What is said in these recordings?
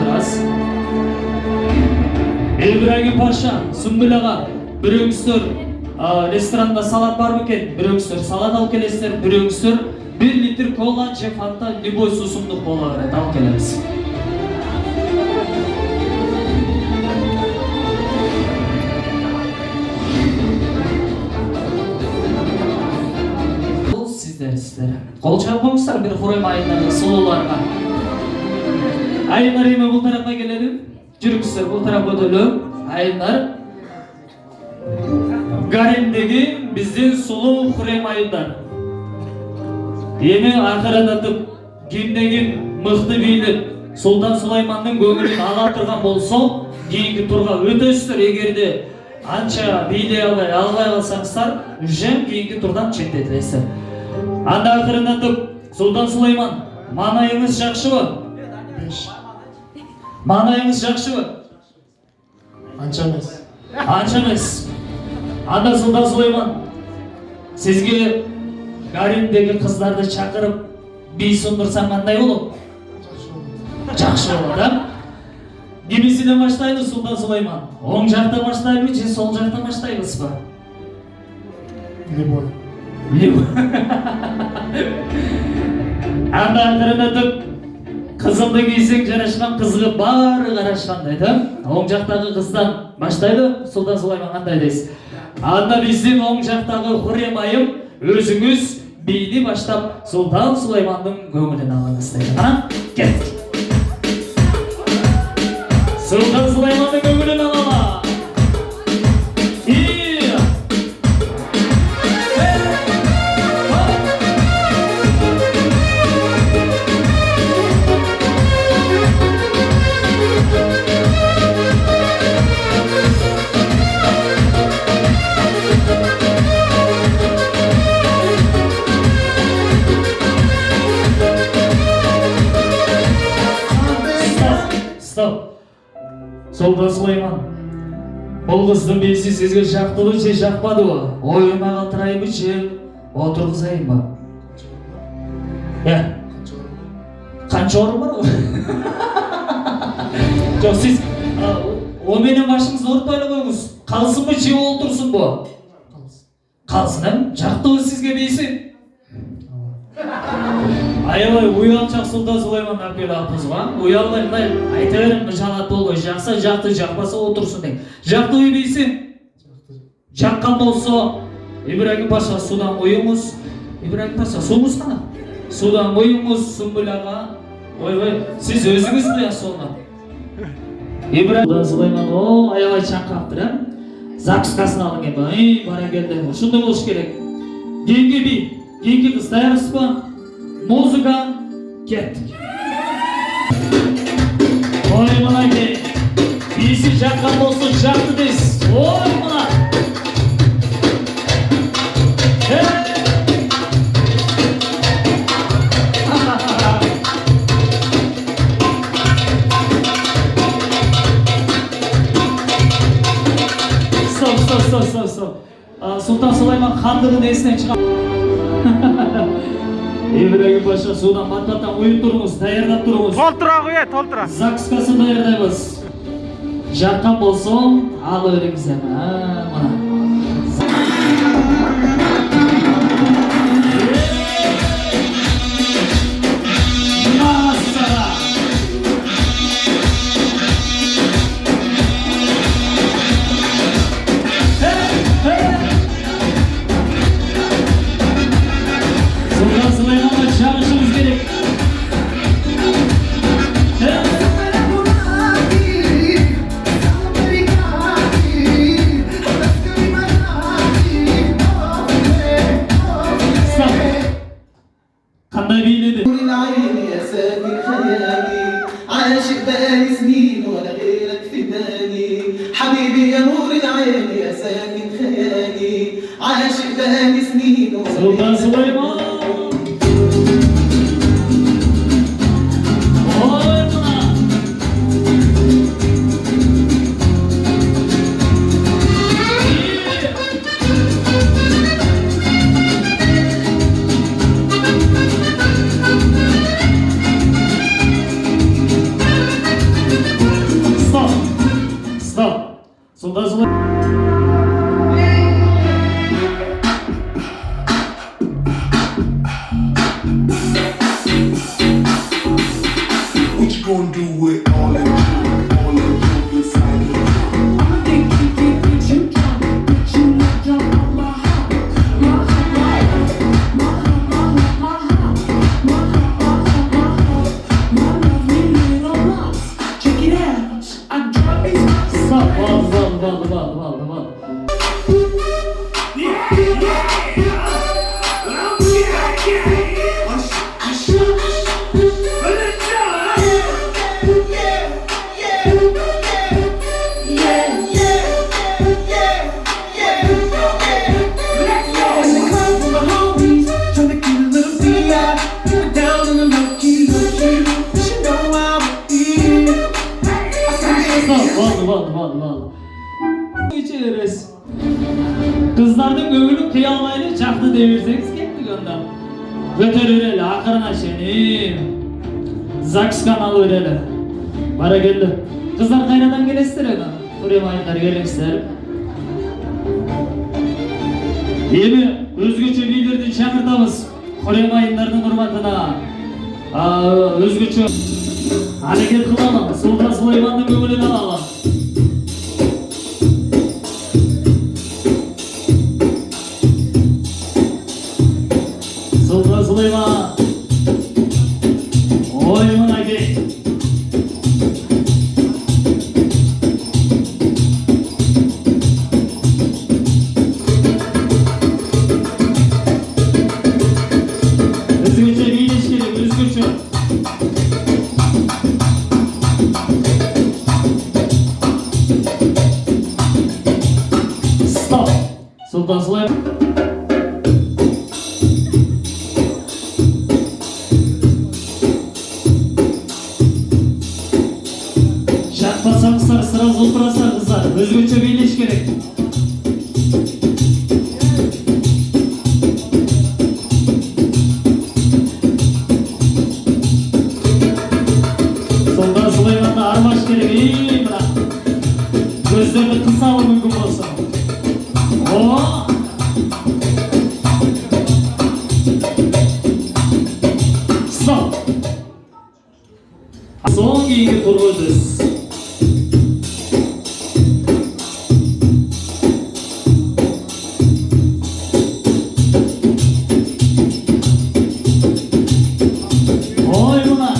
отырасыз. Ибрагим Паша, Сүмбүл аға, біреуіңіздер ресторанда салат бар екен, біреуіңіздер салат алып келесіздер, біреуіңіздер 1 литр кола же фанта любой сусындық бола береді, алып келеміз. Бұл сіздер. Қол шығып қойыңыздар бір Хурем айындағы сұлуларға. Айындар еме бұл тарапқа келеді. Жүріңіздер бұл тарапқа өтілі. Айындар. Гаремдегі бізден сұлу Хурем айындар. Ені ақырататып, кемдеген мықты биліп, Сұлтан Сулайманның көңілін ала тұрған болсаң, кейінгі тұрға өтесіздер. Егерде анша билей албай қалсаңыздар, үшем кейінгі тұрдан шеттетілесіздер. Анда ақырататып, Сұлтан Сулайман, маңайыңыз жақшы ба? Маңайыңыз жақшы ба? Анша емес. Анша емес. Анда Сұлтан Сулайман, сізге гаремдегі қыздарды шақырып би сұндырсам қандай болып? Жақсы болады. Немесінен баштайды Сұлтан Сулайман? Оң жақта баштайды же сол жақта баштаймыз ба? Любой. Анда ақырындатып, қызымды кисең жарашқан қызығы бары қарашқандай, да? Оң жақтағы қыздан баштайды Сұлтан Сулайман, қандай дейсіз? Анда бізден оң жақтағы Хурем айым өзіңіз бейді баштап Сұлтан Сулайманның көңілін алыңыз дейді. Ана, кеттік. Сұлтан Сулайманның көңілін алала. Сұлтан Сулайман, бұл қыздың бейсі сізге жақтылы же жақпады ба? Ойыма қалтырайымы же отырғызайым ба? Қанша орын бар? Жоқ, сіз о менен башыңызды ортпайлы қойыңыз. Қалсын ба же отырсын ба? Қалсын, жақтылы сізге бейсі? Аялай, уялчақ Сұлтан Сулайман әпкелі апызға. Уялай, айта берім, жалат болғай, жақса, жақты, жақпаса отырсын дең. Жақты ой бейсін? Жаққан болса, Ибрагим Паша судан ойыңыз. Ибрагим Паша, суыңыз қана? Судан ойыңыз, Сүмбүл аға. Ой, сіз өзіңіз бұясы оны. Ибрагим Сұлтан Сулайман, аялай чаңқаптыр, Закскасын алың ебі, бара келді. Шынды болыш керек. Кейінгі би, кейінгі қыз дайырыз ба? Музыка, кеттік. Ой, мұна ке, бейсі жаққан болсын жақты дейсіз. Ой, мұна. Стоп. Сұлтан Сулайман хандығын есінен шығам. Ибрагим Паша, судан баттан ойып тұрыңыз, дайырдап тұрыңыз. Толтыра. Закскасын дайырдаймыз. Жаққан болсын, алы өріңіз әмі. Сұлтан Сулайман. Ой, мұна. What you gonna do with all that jewelry, all that jewelry inside your İçeriz. Kızlardan gömülüp kıyamayla çaktı devirseniz gitti gönder. Götür üreli, akırına şenim. Zaks kanalı üreli. Bara geldi. Kızlar kaynadan gelestir ya. Buraya mayınlar gelin isterim. İyi mi? Özgüçü bildirdi çakırtamız. Buraya mayınlarının hürmetine. Özgüçü. Hareket kılalım. Sultan Süleyman'ın gömülünü alalım. Sultan Süleyman. Oyununa gel. Özgürce bir ilişkilik, özgürce. Stop. Sultan Süleyman. Şartmasam sıra zulpurasa kızlar. Özgürce bir ilişkilik. Sultan Süleyman'da armaş gerek. İyi bırak. Gözlerini kısa alın uygun olsun. Oo. Stop. Son giygi kurulacağız. Oy buna.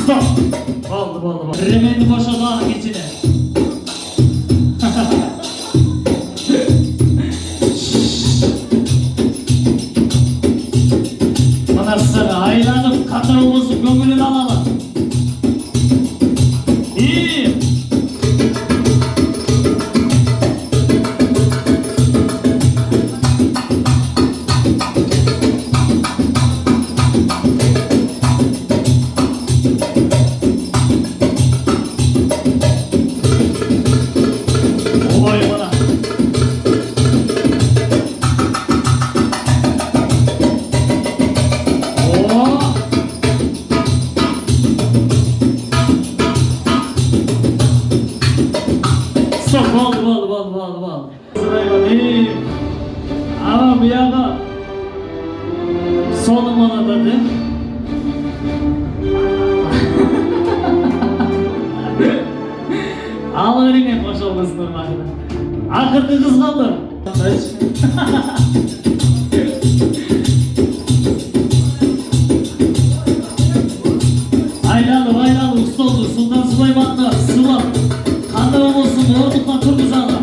Stop. Oldu. Remendi boşalma içine. Bana sana aylanıp kadın olmasın gömülünü alalım. İyi. Oy bana. Oo. Stop, oldu. Sırayla değil. Ama bir yana sonum ona da değil. Al önüne boş olmasın durmakla. Akırdı kız kaldı. Aylalı usta oldu. Sultan Süleyman'da sıva. Kandırım olsun, doğrulukla Turguzan'la.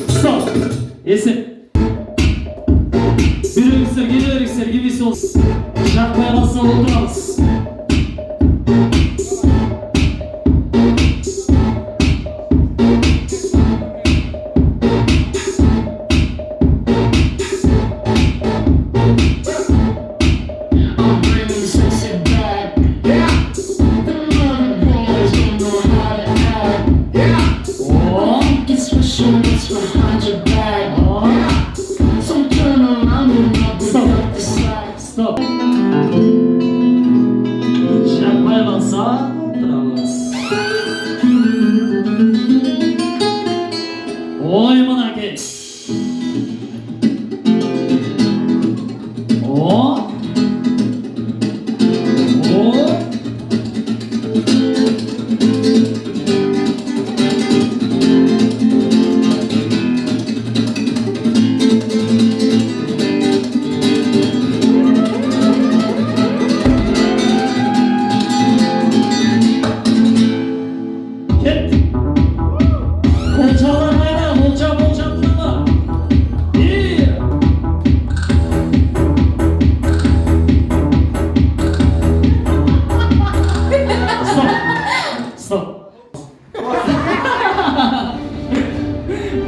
Stop. Yesin. Bir öksür, geri öksür gibisi olsun. Stop.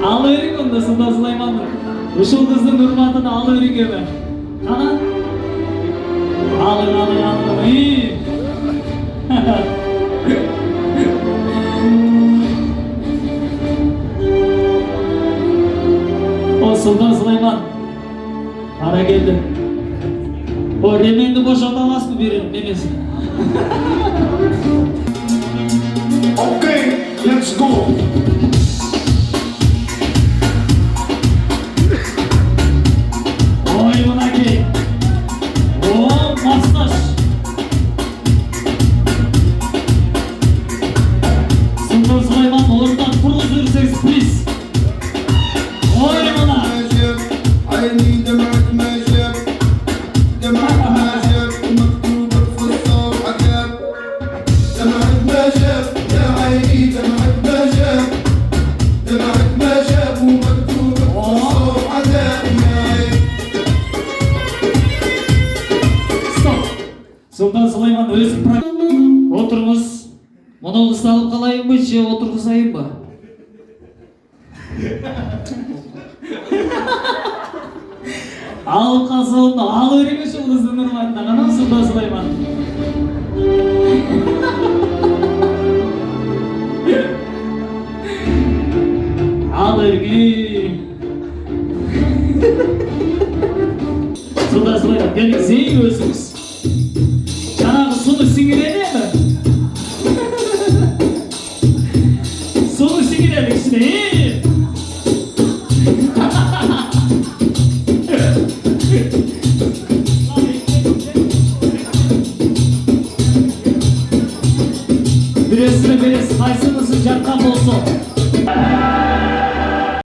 Al öring onda Sultan Süleyman'dır. Uşul kыздың hurmatına al öring hemen. Kana? Alın. İyi. O Sultan Süleyman. Ara geldi. O remeni boşaltamaz mı birinin memesini? Okay, let's go. Oy buna ki. Oo mastaş. Sultan Süleyman oradan fırlatırsanız please. Oy buna. عيني دمعة ما جاب دمعة ما جاب ومكتوبة في الصوب عجاب دمعة ما جاب يا عيني دمعة ما جاب دمعة ما جاب ومكتوبة في الصوب عجاب يا عيني. Stop. Sultan Süleyman özü oturunuz. Bunu ıslanıp kalayım mı? Şey oturgusayım mı? Al kazığını, al öğrenmiş o kızın hurmatına. Anam Sultan Süleyman. Al örgü. Sultan Süleyman, dedik zeyi özümüz. Canavı sunu sinireli mi? Sunu sinireli işte, iyi. Biresine birisi kaysınızı çarkan olsun.